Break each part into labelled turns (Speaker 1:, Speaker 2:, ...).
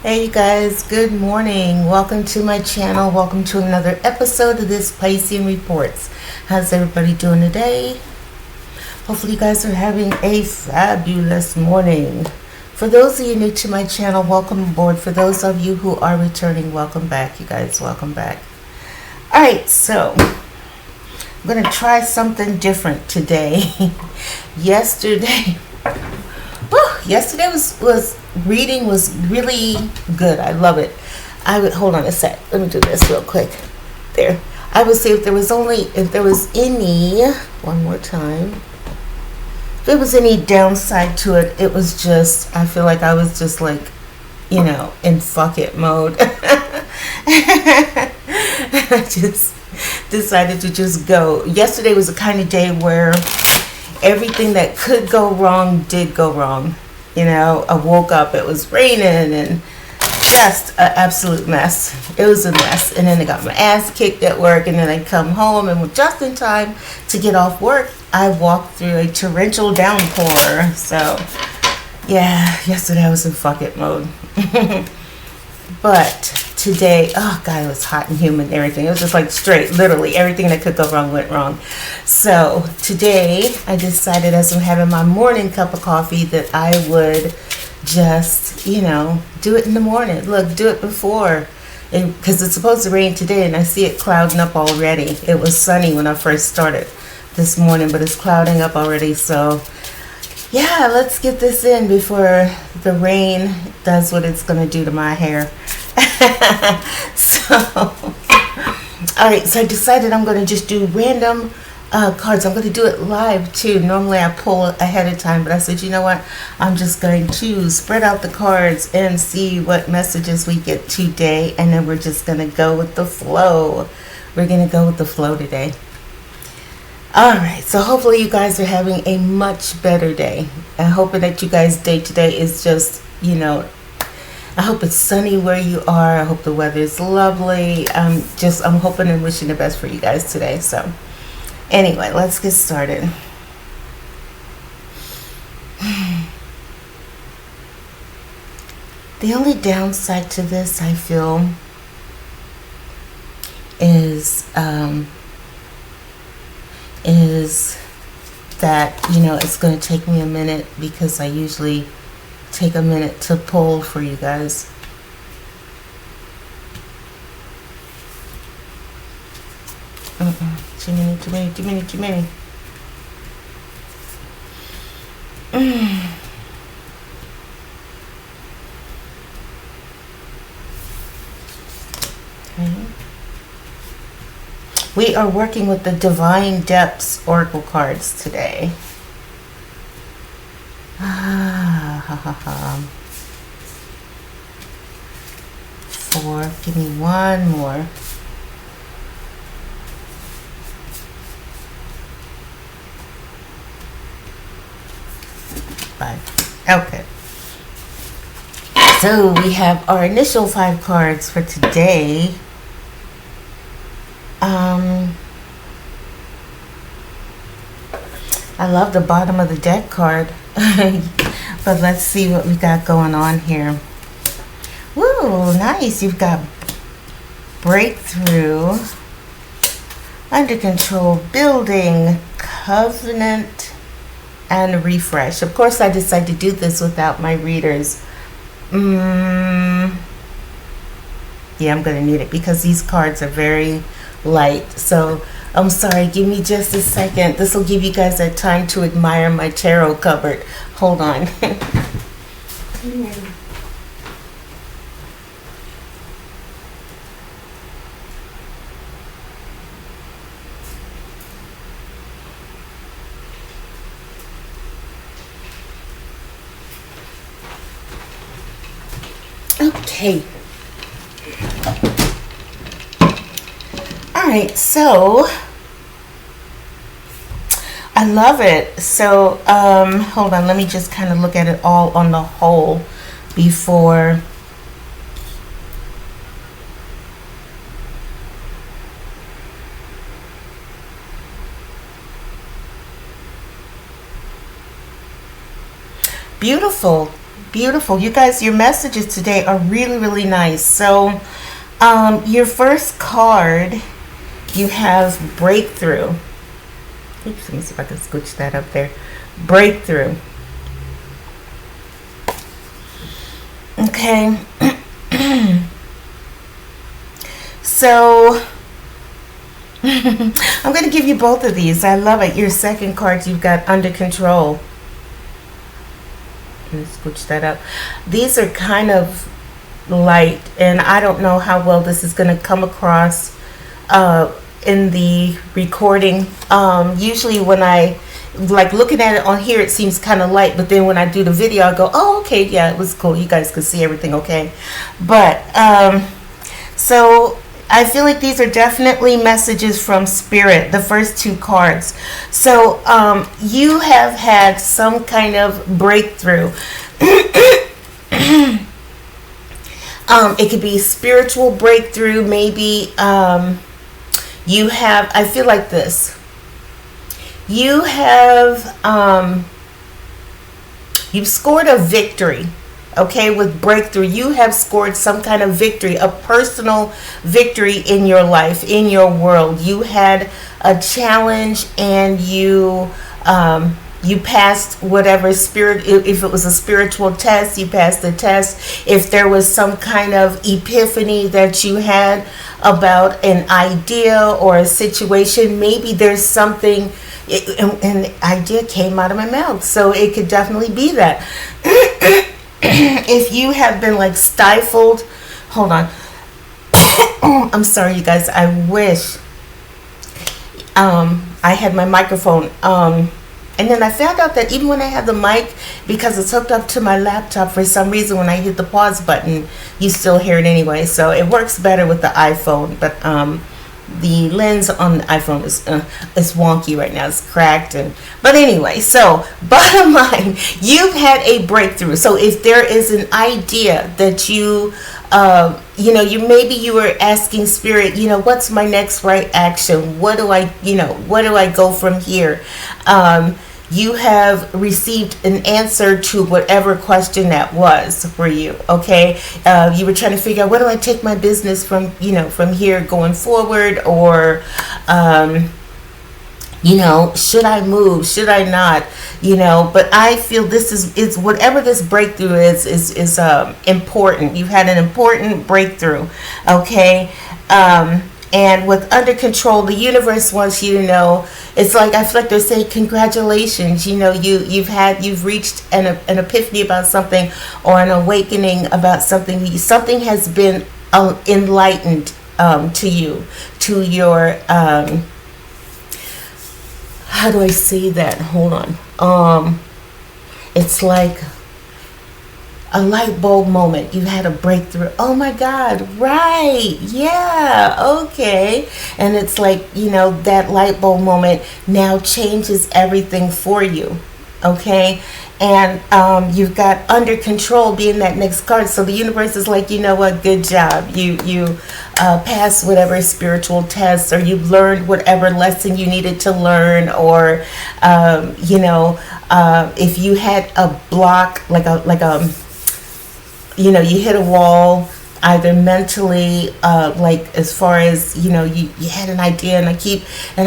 Speaker 1: Hey you guys, good morning. Welcome to my channel. Welcome to another episode of this Piscean Reports. How's everybody doing today? Hopefully you guys are having a fabulous morning. For those of you new to my channel, welcome aboard. For those of you who are returning, welcome back. You guys, welcome back. Alright, so I'm going to try something different today. Yesterday Yesterday was reading was really good. I love it. I would hold on a sec. Let me do this real quick. There. I would say if there was any one more time. If there was any downside to it, it was just I feel like I was just like, in fuck it mode. I just decided to just go. Yesterday was the kind of day where everything that could go wrong did go wrong. I woke up, it was raining and just an absolute mess. It was a mess. And then I got my ass kicked at work, and then I come home and just in time to get off work, I walked through a torrential downpour. So yeah, yesterday I was in fuck it mode. But today, oh God, it was hot and humid and everything. It was just like straight, literally everything that could go wrong went wrong. So today I decided, as I'm having my morning cup of coffee, that I would just, do it in the morning. Look, do it before. Because it's supposed to rain today, and I see it clouding up already. It was sunny when I first started this morning, but it's clouding up already. So yeah, let's get this in before the rain does what it's going to do to my hair. Alright, so I decided I'm going to just do random cards. I'm going to do it live too. Normally I pull ahead of time, but I said, you know what? I'm just going to spread out the cards and see what messages we get today, and then we're just going to go with the flow. We're going to go with the flow today. Alright, so hopefully you guys are having a much better day. I'm hoping that you guys' day today is just, I hope it's sunny where you are. I hope the weather is lovely. I'm hoping and wishing the best for you guys today. So anyway, let's get started. The only downside to this, I feel, is that, it's going to take me a minute, because I usually take a minute to pull for you guys. Too many. Okay. We are working with the Divine Depths Oracle cards today. Four. Give me one more. Five. Okay. So we have our initial 5 cards for today. I love the bottom of the deck card. But let's see what we got going on here. Woo, nice. You've got breakthrough, under control, building, covenant, and refresh. Of course, I decided to do this without my readers. Yeah, I'm going to need it because these cards are very light. So I'm sorry, give me just a second. This will give you guys that time to admire my tarot cupboard. Hold on. Okay. Alright, so I love it. So, hold on, let me just kind of look at it all on the whole before. Beautiful. Beautiful. You guys, your messages today are really, really nice. So, your first card, you have breakthrough. Oops, let me see if I can scooch that up there. Breakthrough. Okay. So, I'm going to give you both of these. I love it. Your second card, you've got under control. Let me scooch that up. These are kind of light, and I don't know how well this is going to come across in the recording. Usually when I like looking at it on here, it seems kind of light, but then when I do the video, I go, oh, okay, yeah, it was cool. You guys could see everything okay. But so I feel like these are definitely messages from Spirit, the first two cards. So you have had some kind of breakthrough. It could be spiritual breakthrough. Maybe you have, I feel like this. You have, you've scored a victory. Okay, with breakthrough, you have scored some kind of victory, a personal victory in your life, in your world. You had a challenge and you passed whatever spirit, if it was a spiritual test, you passed the test. If there was some kind of epiphany that you had about an idea or a situation, maybe there's something, an idea came out of my mouth. So it could definitely be that. If you have been like stifled, hold on. I'm sorry, you guys. I wish I had my microphone. And then I found out that even when I have the mic, because it's hooked up to my laptop, for some reason when I hit the pause button, you still hear it anyway. So it works better with the iPhone, but the lens on the iPhone is wonky right now. It's cracked. But anyway, so bottom line, you've had a breakthrough. So if there is an idea that you were asking Spirit, what's my next right action? What do I go from here? You have received an answer to whatever question that was for you. Okay, you were trying to figure out, where do I take my business from here going forward, or should I move, should I not, but I feel this is whatever this breakthrough is important. You've had an important breakthrough. Okay. And with under control, the universe wants you to know. It's like, I feel like they're saying, congratulations. You've reached an epiphany about something, or an awakening about something. Something has been enlightened to you, to your. How do I say that? Hold on. It's like a light bulb moment. You had a breakthrough. Oh my God, right. Yeah, okay. And it's like, that light bulb moment now changes everything for you. Okay. And you've got under control being that next card. So the universe is like, you know what, good job. You passed whatever spiritual test, or you've learned whatever lesson you needed to learn, or if you had a block, you hit a wall, either mentally, like as far as, you had an idea, and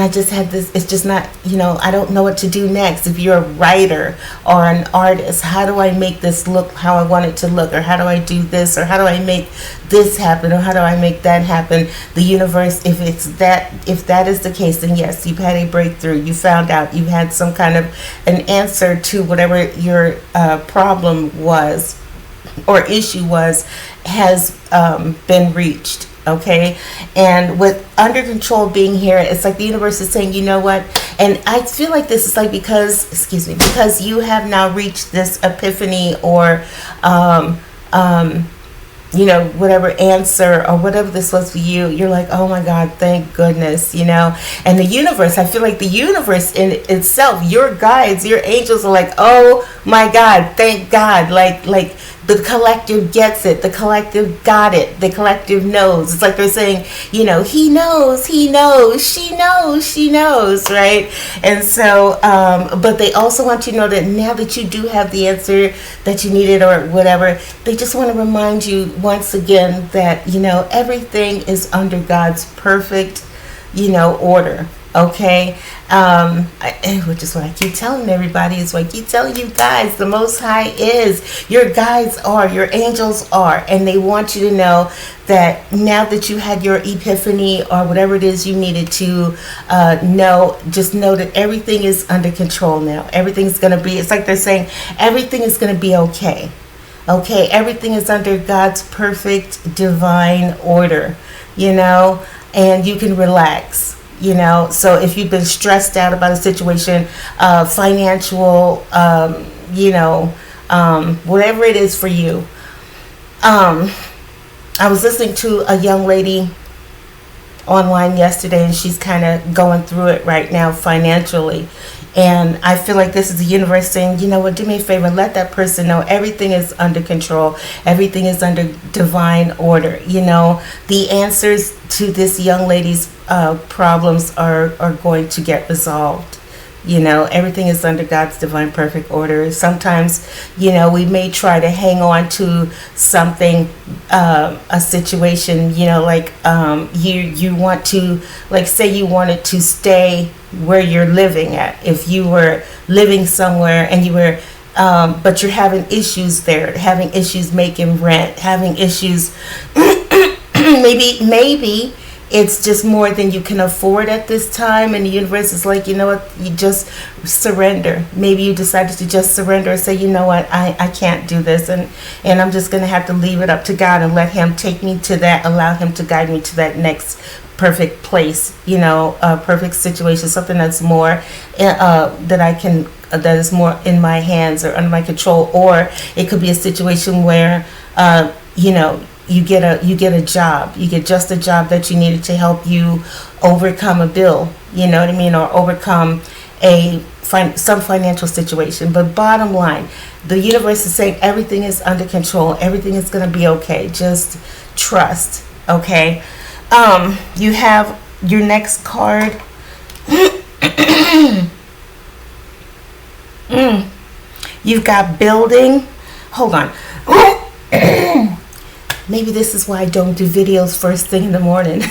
Speaker 1: I just had this, it's just not, I don't know what to do next. If you're a writer or an artist, how do I make this look how I want it to look, or how do I do this, or how do I make this happen, or how do I make that happen? The universe, if that is the case, then yes, you've had a breakthrough. You found out, you had some kind of an answer to whatever your problem was or issue was, has been reached. Okay. And with under control being here, it's like the universe is saying, you know what? And I feel like this is like, because you have now reached this epiphany, or whatever answer or whatever this was for you, you're like, oh my God, thank goodness, and the universe, I feel like the universe in itself, your guides, your angels are like, oh my God, thank God, like the collective gets it. The collective got it. The collective knows. It's like they're saying, he knows, he knows, she knows, right? And so, but they also want you to know that now that you do have the answer that you needed or whatever, they just want to remind you once again that, everything is under God's perfect, order. Okay, which is what I keep telling everybody, is what I keep telling you guys. The Most High is, your guides are, your angels are, and they want you to know that now that you had your epiphany or whatever it is you needed to know, just know that everything is under control now. Everything's going to be, it's like they're saying, everything is going to be okay. Okay, everything is under God's perfect divine order, and you can relax. So if you've been stressed out about a situation, financial, whatever it is for you. I was listening to a young lady online yesterday, and she's kind of going through it right now financially. And I feel like this is the universe saying, do me a favor, let that person know everything is under control. Everything is under divine order. The answers to this young lady's problems are going to get resolved. Everything is under God's divine perfect order. Sometimes, we may try to hang on to something, a situation, like you want to, like, say you wanted to stay where you're living at. If you were living somewhere and you were, but you're having issues there, having issues making rent, having issues, maybe it's just more than you can afford at this time, and the universe is like, you know what, you just surrender. Maybe you decided to just surrender and say, you know what, I can't do this, and I'm just going to have to leave it up to God and let him take me to that, allow him to guide me to that next perfect place, perfect situation, something that's more that is more in my hands or under my control. Or it could be a situation where you get a job, you get just a job that you needed to help you overcome a bill, or overcome some financial situation. But bottom line, the universe is saying everything is under control, everything is going to be okay, just trust. Okay, you have your next card. You've got building. Hold on. Maybe this is why I don't do videos first thing in the morning.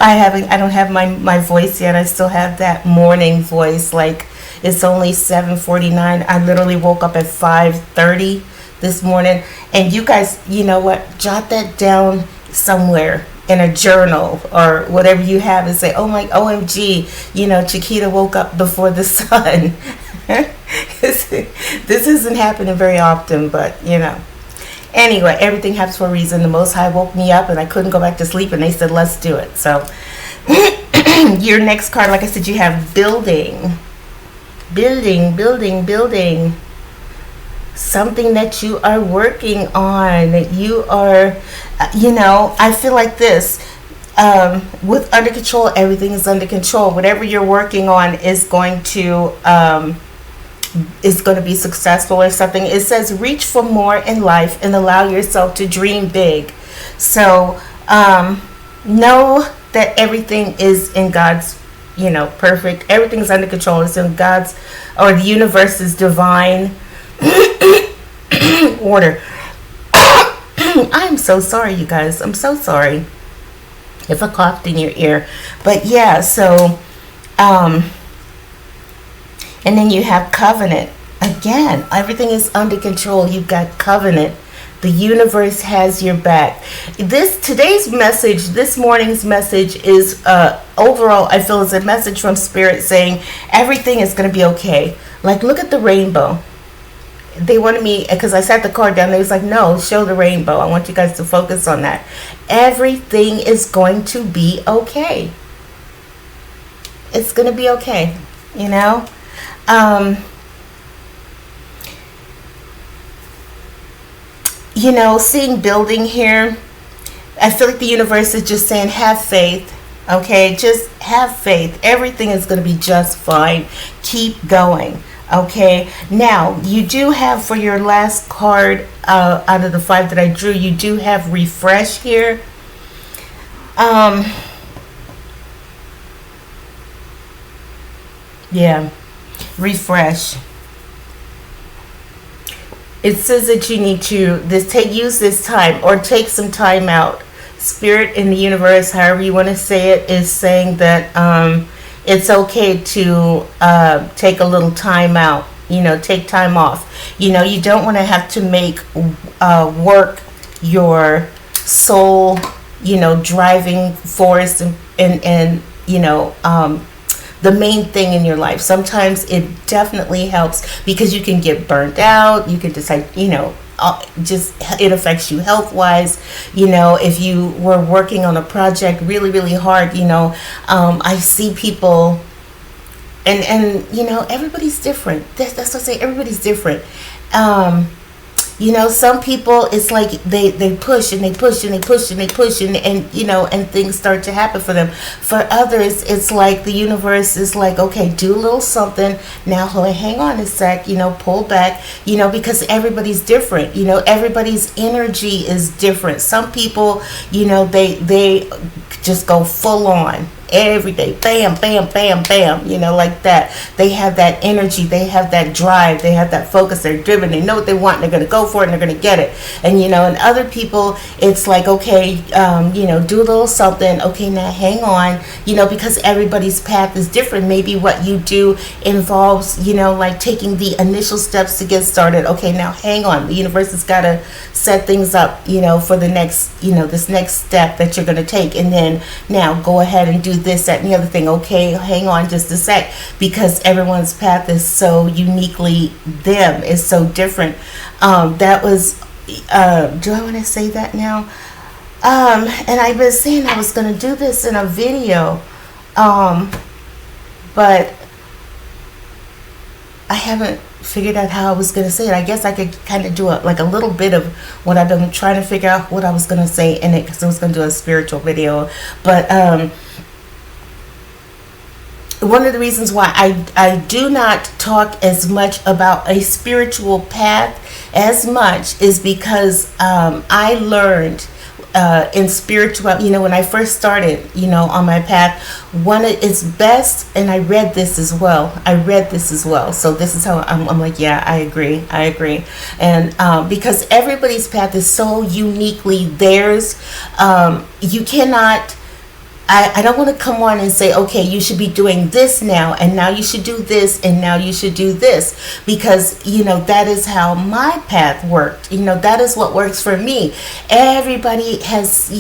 Speaker 1: I don't have my voice yet. I still have that morning voice. Like, it's only 7:49. I literally woke up at 5:30 this morning. And you guys, you know what? Jot that down somewhere in a journal or whatever you have and say, oh my OMG, Chiquita woke up before the sun. This isn't happening very often, but anyway, everything happens for a reason. The Most High woke me up and I couldn't go back to sleep, and they said, let's do it. So your next card, like I said, you have building. Something that you are working on. You are, I feel like this. With under control, everything is under control. Whatever you're working on is going to be successful or something. It says reach for more in life and allow yourself to dream big. So know that everything is in God's, perfect. Everything is under control. It's in God's, or the universe's divine order. I'm so sorry, you guys. I'm so sorry if I coughed in your ear. But yeah, so and then you have covenant. Again, everything is under control. You've got covenant. The universe has your back. Today's message, this morning's message is overall, I feel, is a message from Spirit saying everything is going to be okay. Like, look at the rainbow. They wanted me, because I sat the card down, they was like, no, show the rainbow. I want you guys to focus on that. Everything is going to be okay. It's going to be okay, seeing building here, I feel like the universe is just saying, have faith. Okay, just have faith. Everything is going to be just fine. Keep going. Okay, now you do have for your last card out of the 5 that I drew, you do have refresh here. Um, yeah, refresh. It says that you need to use this time or take some time out. Spirit in the universe, however you want to say it, is saying that it's okay to take a little time out. Take time off. You don't want to have to make work your sole, driving force and the main thing in your life. Sometimes it definitely helps because you can get burnt out. You can decide, just it affects you health wise. If you were working on a project really, really hard, I see people and everybody's different. That's what I say. Everybody's different. Some people, it's like they push and they push and they push and they push and things start to happen for them. For others, it's like the universe is like, okay, do a little something. Now, hang on a sec, pull back, because everybody's different. Everybody's energy is different. Some people, they just go full on every day, bam, bam, bam, bam, like that. They have that energy, they have that drive, they have that focus, they're driven, they know what they want, and they're going to go for it, and they're going to get it. And and other people, it's like, okay, do a little something, okay, now hang on, because everybody's path is different. Maybe what you do involves, like taking the initial steps to get started. Okay, now hang on, the universe has got to set things up, for the next, this next step that you're going to take. And then now go ahead and do this, that, and the other thing. Okay, hang on just a sec, because everyone's path is so uniquely them, is so different. That was, do I want to say that now? And I've been saying I was going to do this in a video, but I haven't figured out how I was going to say it. I guess I could kind of do a little bit of what I've been trying to figure out what I was going to say in it, because I was going to do a spiritual video. But one of the reasons why I do not talk as much about a spiritual path as much is because I learned in spiritual, when I first started, on my path, it's best, and I read this as well. So this is how I'm like, yeah, I agree. And because everybody's path is so uniquely theirs, you cannot, I don't want to come on and say, okay, you should be doing this now, and now you should do this, and now you should do this, because, that is how my path worked. That is what works for me. Everybody has,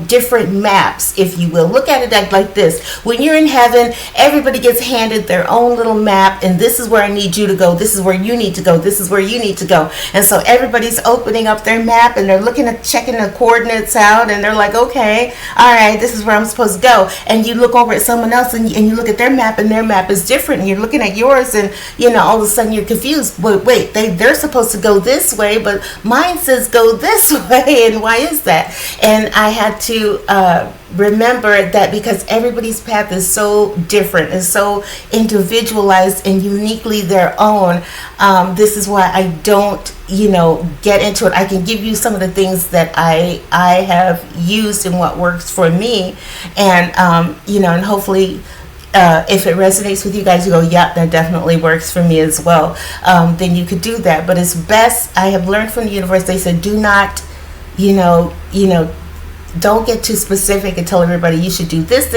Speaker 1: different maps, if you will. Look at it like this. When you're in heaven, everybody gets handed their own little map, and this is where I need you to go. This is where you need to go. This is where you need to go. And so everybody's opening up their map, and they're looking at checking the coordinates out, and they're like, okay, all right, this is where I'm supposed to go. And you look over at someone else and you look at their map, and their map is different, and you're looking at yours, and all of a sudden you're confused. Wait, they're supposed to go this way, but mine says go this way, and why is that? And I had to remember that because everybody's path is so different, is so individualized and uniquely their own. This is why I don't get into it. I can give you some of the things that I have used and what works for me, and and hopefully if it resonates with you guys, you go, yeah, that definitely works for me as well. Then you could do that. But it's best, I have learned from the universe, they said, do not don't get too specific and tell everybody you should do this,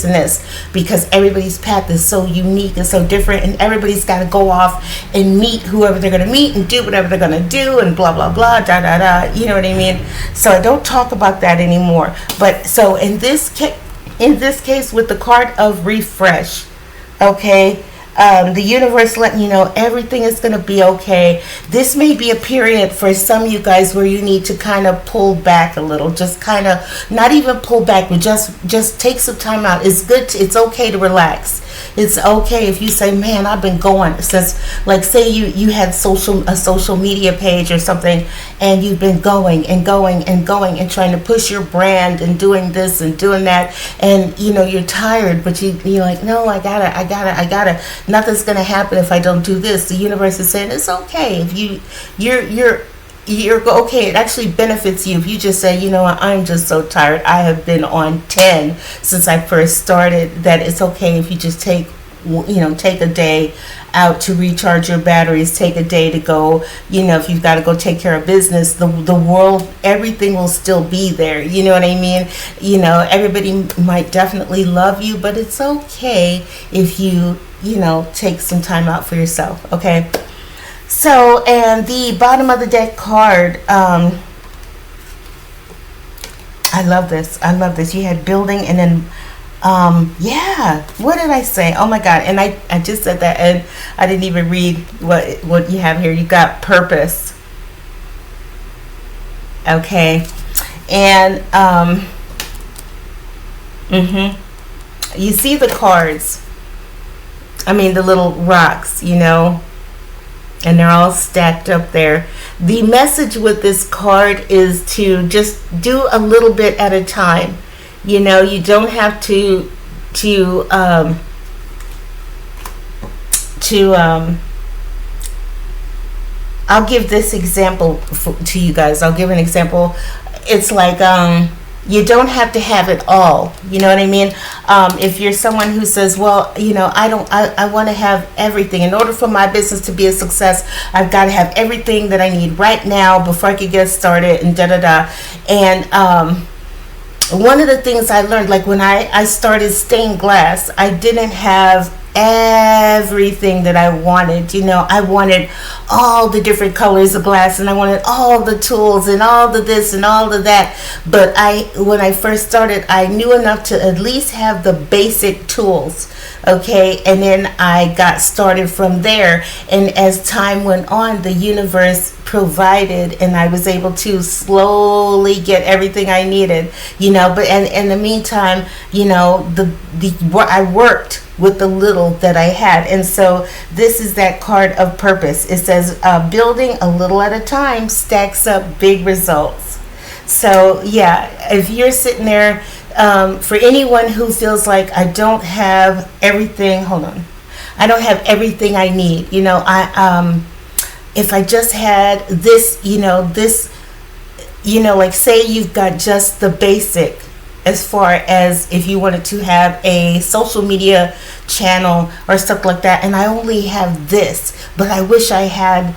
Speaker 1: and this, because everybody's path is so unique and so different, and everybody's got to go off and meet whoever they're going to meet and do whatever they're going to do and blah, blah, blah, da, da, da. You know what I mean? So I don't talk about that anymore. But so in this case with the card of refresh, okay, the universe letting you know everything is going to be okay. This may be a period for some of you guys where you need to kind of pull back a little, just kind of not even pull back, but just take some time out. It's good. It's okay to relax. It's okay if you say, man, I've been going since, like, say you had a social media page or something, and you've been going and going and going and trying to push your brand and doing this and doing that, and you're tired, but you're like, no, I gotta. Nothing's gonna happen if I don't do this. The universe is saying it's okay if you're okay. It actually benefits you if you just say, you know what, I'm just so tired. I have been on 10 since I first started. That it's okay if you just take a day out to recharge your batteries, take a day to go, if you've got to go take care of business, the world, everything will still be there. You know what I mean? Everybody might definitely love you, but it's okay if you take some time out for yourself. Okay. So, and the bottom of the deck card, I love this. You had building, and then, what did I say? Oh my God. And I just said that, and I didn't even read what you have here. You got purpose. Okay. And, you see the cards. I mean, the little rocks, and they're all stacked up there. The message with this card is to just do a little bit at a time. You don't have to I'll give this example to you guys. I'll give an example. It's like, you don't have to have it all. You know what I mean? If you're someone who says, well, I want to have everything. In order for my business to be a success, I've got to have everything that I need right now before I could get started, and da-da-da. And one of the things I learned, like when I started stained glass, I didn't have everything that I wanted. I wanted all the different colors of glass, and I wanted all the tools and all the this and all of that. But when I first started, I knew enough to at least have the basic tools. Okay, and then I got started from there, and as time went on, the universe provided, and I was able to slowly get everything I needed. But in the meantime, I worked with the little that I had. And so this is that card of purpose. It says, building a little at a time stacks up big results. So yeah, if you're sitting there, for anyone who feels like I don't have everything, I don't have everything I need. If I just had this, like say you've got just the basic, as far as if you wanted to have a social media channel or stuff like that, and I only have this, but I wish I had,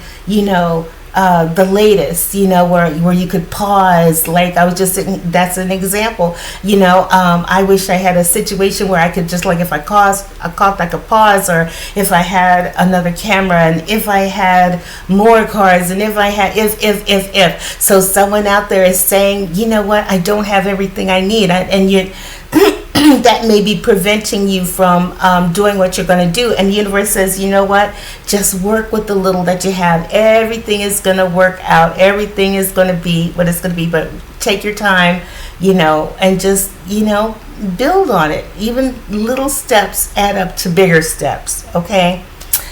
Speaker 1: the latest, where you could pause. Like I was just sitting, that's an example. I wish I had a situation where I could just, like, if I coughed, I could pause, or if I had another camera, and if I had more cards, and if I had, if. So someone out there is saying, you know what, I don't have everything I need, and you that may be preventing you from doing what you're going to do. And the universe says, you know what, just work with the little that you have. Everything is going to work out. Everything is going to be what it's going to be. But take your time, and just, build on it. Even little steps add up to bigger steps. Okay.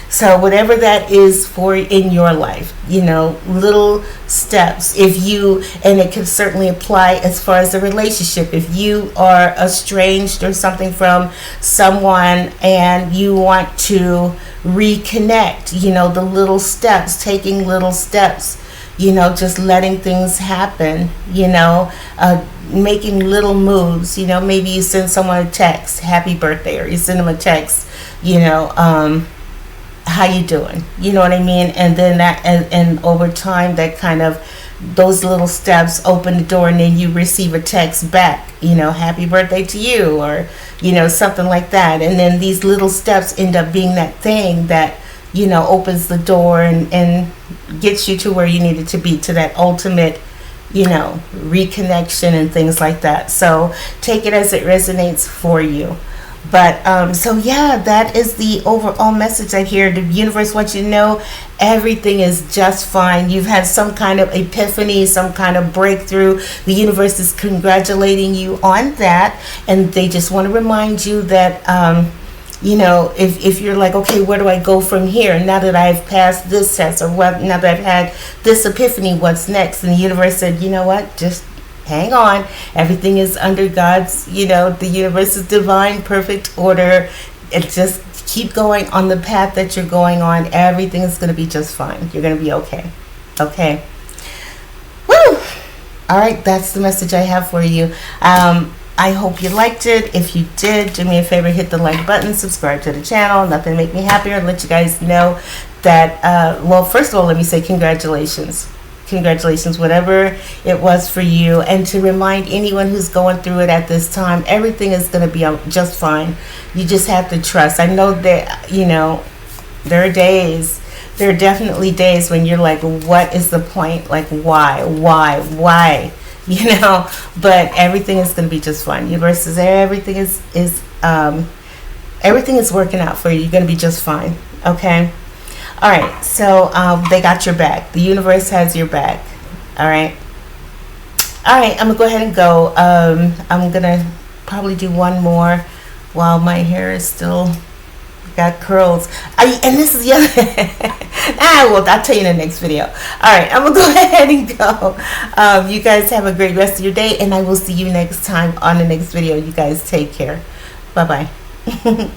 Speaker 1: So whatever that is for in your life, little steps. And it can certainly apply as far as a relationship. If you are estranged or something from someone and you want to reconnect, the little steps, taking little steps, just letting things happen, making little moves, maybe you send someone a text, happy birthday, or you send them a text, how you doing? You know what I mean? And then that, and over time, that kind of, those little steps open the door, and then you receive a text back, happy birthday to you, or, something like that. And then these little steps end up being that thing that, opens the door and gets you to where you needed to be, to that ultimate, reconnection and things like that. So take it as it resonates for you. But so yeah, that is the overall message I hear. The universe wants you to know everything is just fine. You've had some kind of epiphany, some kind of breakthrough. The universe is congratulating you on that, and they just want to remind you that You know, if you're like, okay, where do I go from here? Now that I've passed this test, or what, now that I've had this epiphany, what's next? And the universe said, you know what, just hang on. Everything is under God's, you know, the universe's divine, perfect order. It just keep going on the path that you're going on. Everything is going to be just fine. You're going to be okay. Okay. Woo! All right, that's the message I have for you. I hope you liked it. If you did, do me a favor, hit the like button, subscribe to the channel. Nothing make me happier and let you guys know that, well, first of all, let me say congratulations. Congratulations, whatever it was for you. And to remind anyone who's going through it at this time, everything is going to be just fine. You just have to trust. I know that, you know, there are definitely days when you're like, what is the point? Like, why? You know, but everything is going to be just fine. Universe says everything is working out for you. You're going to be just fine. Okay. All right. So they got your back. The universe has your back. All right. All right. I'm gonna go ahead and go. I'm gonna probably do one more while my hair is still got curls. And this is the other. I'll tell you in the next video. All right, I'm gonna go ahead and go. You guys have a great rest of your day, and I will see you next time on the next video. You guys take care. Bye bye.